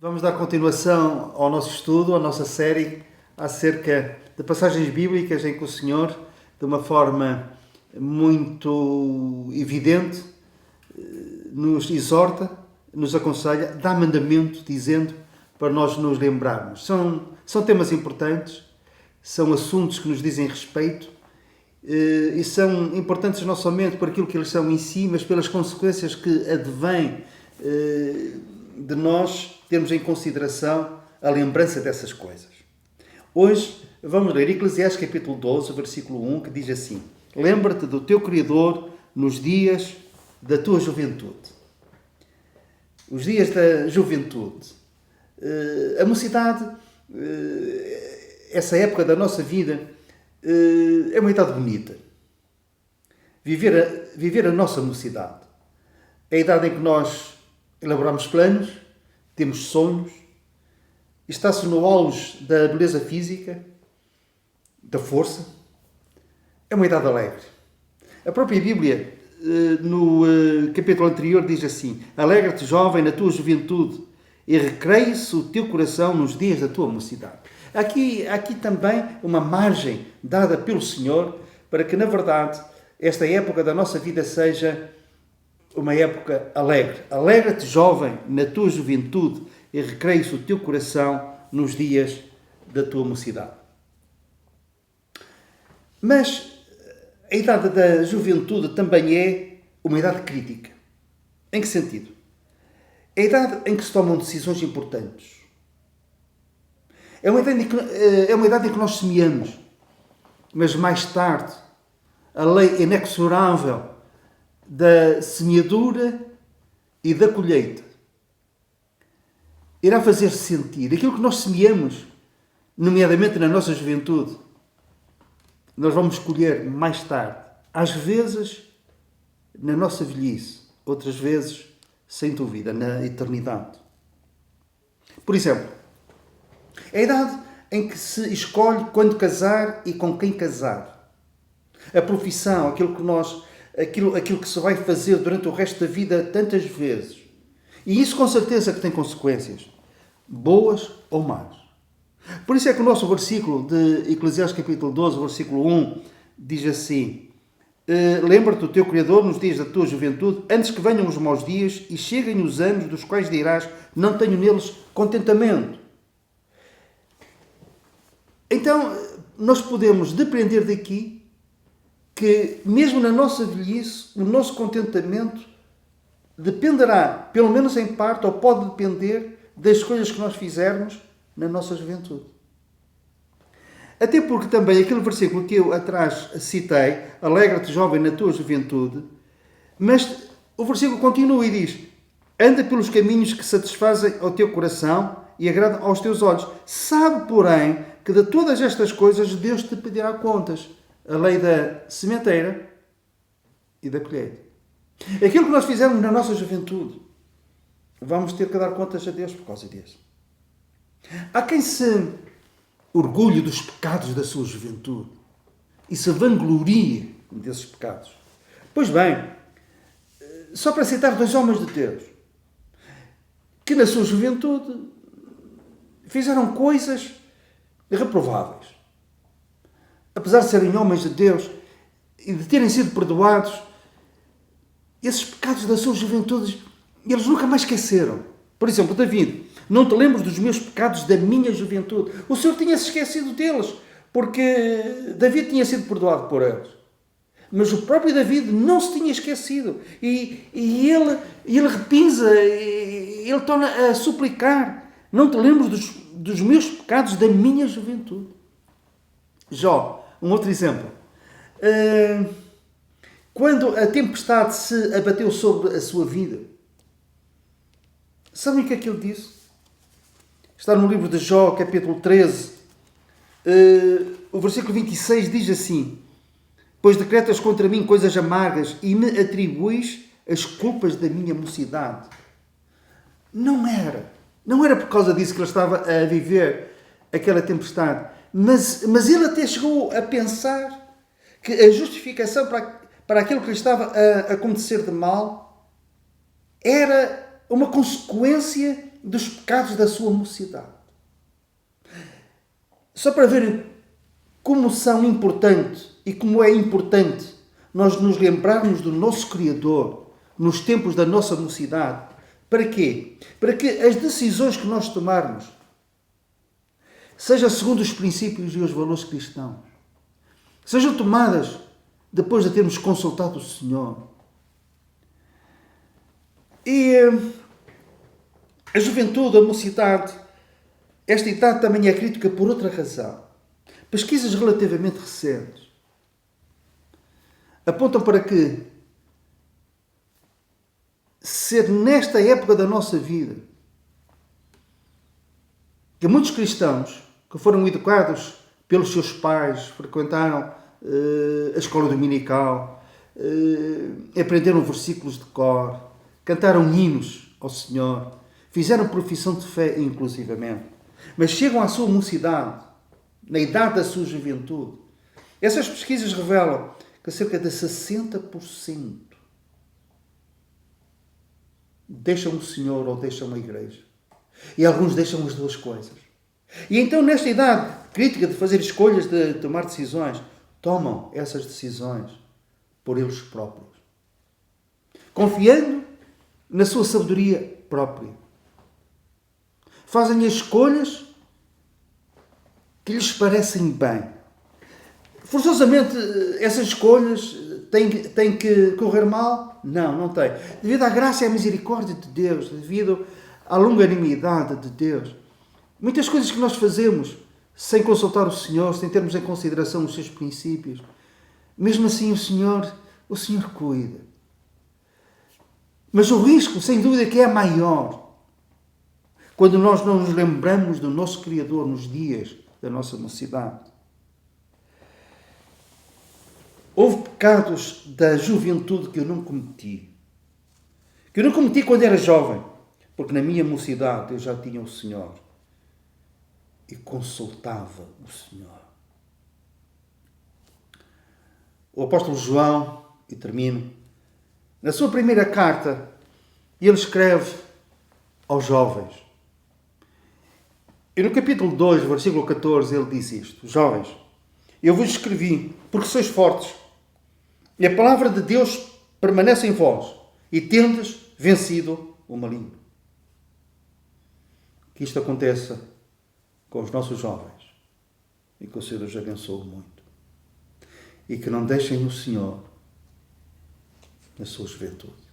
Vamos dar continuação ao nosso estudo, à nossa série acerca de passagens bíblicas em que o Senhor, de uma forma muito evidente, nos exorta, nos aconselha, dá mandamento dizendo para nós nos lembrarmos. São temas importantes, são assuntos que nos dizem respeito e são importantes não somente por aquilo que eles são em si, mas pelas consequências que advêm de nós termos em consideração a lembrança dessas coisas. Hoje vamos ler Eclesiastes capítulo 12, versículo 1, que diz assim: lembra-te do teu Criador nos dias da tua juventude. Os dias da juventude. A mocidade, essa época da nossa vida, é uma idade bonita. Viver a nossa mocidade. É a idade em que nós elaboramos planos, temos sonhos, está-se no auge da beleza física, da força. É uma idade alegre. A própria Bíblia, no capítulo anterior, diz assim: alegra-te, jovem, na tua juventude, e recreie-se o teu coração nos dias da tua mocidade. Aqui também uma margem dada pelo Senhor para que, na verdade, esta época da nossa vida seja uma época alegre. Alegra-te, jovem, na tua juventude, e recreie-se o teu coração nos dias da tua mocidade. Mas a idade da juventude também é uma idade crítica. Em que sentido? É a idade em que se tomam decisões importantes. É uma idade em que nós semeamos, mas mais tarde a lei inexorável da semeadura e da colheita irá fazer sentir aquilo que nós semeamos, nomeadamente na nossa juventude. Nós vamos colher mais tarde, às vezes na nossa velhice, outras vezes, sem dúvida, na eternidade. Por exemplo, é a idade em que se escolhe quando casar e com quem casar. A profissão, aquilo que se vai fazer durante o resto da vida tantas vezes. E isso com certeza que tem consequências, boas ou más. Por isso é que o nosso versículo de Eclesiastes capítulo 12, versículo 1, diz assim: lembra-te do teu Criador nos dias da tua juventude, antes que venham os maus dias e cheguem os anos dos quais dirás, não tenho neles contentamento. Então, nós podemos depender daqui que, mesmo na nossa velhice, o nosso contentamento dependerá, pelo menos em parte, ou pode depender das escolhas que nós fizermos na nossa juventude. Até porque também aquele versículo que eu atrás citei, alegra-te, jovem, na tua juventude, mas o versículo continua e diz: anda pelos caminhos que satisfazem ao teu coração e agradam aos teus olhos. Sabe, porém, que de todas estas coisas Deus te pedirá contas. A lei da sementeira e da colheita. Aquilo que nós fizermos na nossa juventude, vamos ter que dar contas a Deus por causa disso. Há quem se orgulhe dos pecados da sua juventude e se vanglorie desses pecados. Pois bem, só para citar dois homens de Deus que na sua juventude fizeram coisas reprováveis. Apesar de serem homens de Deus e de terem sido perdoados, esses pecados da sua juventude eles nunca mais esqueceram. Por exemplo, David: não te lembres dos meus pecados da minha juventude. O Senhor tinha-se esquecido deles, porque David tinha sido perdoado por eles. Mas o próprio David não se tinha esquecido. E ele repinsa, ele torna a suplicar: não te lembres dos meus pecados da minha juventude. Jó, um outro exemplo. Quando a tempestade se abateu sobre a sua vida, sabem o que é que ele disse? Está no livro de Jó, capítulo 13, o versículo 26 diz assim: pois decretas contra mim coisas amargas e me atribuis as culpas da minha mocidade. Não era por causa disso que ele estava a viver aquela tempestade, mas ele até chegou a pensar que a justificação para aquilo que lhe estava a acontecer de mal era uma consequência dos pecados da sua mocidade. Só para verem como são importantes e como é importante nós nos lembrarmos do nosso Criador nos tempos da nossa mocidade. Para quê? Para que as decisões que nós tomarmos sejam segundo os princípios e os valores cristãos. Sejam tomadas depois de termos consultado o Senhor. E a juventude, a mocidade, esta idade também é crítica por outra razão. Pesquisas relativamente recentes apontam para que ser nesta época da nossa vida que muitos cristãos que foram educados pelos seus pais, frequentaram a escola dominical, aprenderam versículos de cor, cantaram hinos ao Senhor, fizeram profissão de fé inclusivamente, mas chegam à sua mocidade, na idade da sua juventude. Essas pesquisas revelam que cerca de 60% deixam o Senhor ou deixam a igreja. E alguns deixam as duas coisas. E então, nesta idade crítica de fazer escolhas, de tomar decisões, tomam essas decisões por eles próprios, confiando na sua sabedoria própria. Fazem as escolhas que lhes parecem bem. Forçosamente, essas escolhas têm que correr mal? Não, não tem. Devido à graça e à misericórdia de Deus, devido à longanimidade de Deus, muitas coisas que nós fazemos sem consultar o Senhor, sem termos em consideração os seus princípios, mesmo assim o Senhor cuida. Mas o risco, sem dúvida, que é maior quando nós não nos lembramos do nosso Criador nos dias da nossa mocidade. Houve pecados da juventude que eu não cometi. Que eu não cometi quando era jovem, porque na minha mocidade eu já tinha o Senhor e consultava o Senhor. O apóstolo João, e termino, na sua primeira carta, ele escreve aos jovens. E no capítulo 2, versículo 14, ele diz isto: Jovens, eu vos escrevi porque sois fortes, e a palavra de Deus permanece em vós, e tendes vencido o maligno. Que isto aconteça com os nossos jovens, e que o Senhor os abençoe muito. E que não deixem o Senhor na sua juventude.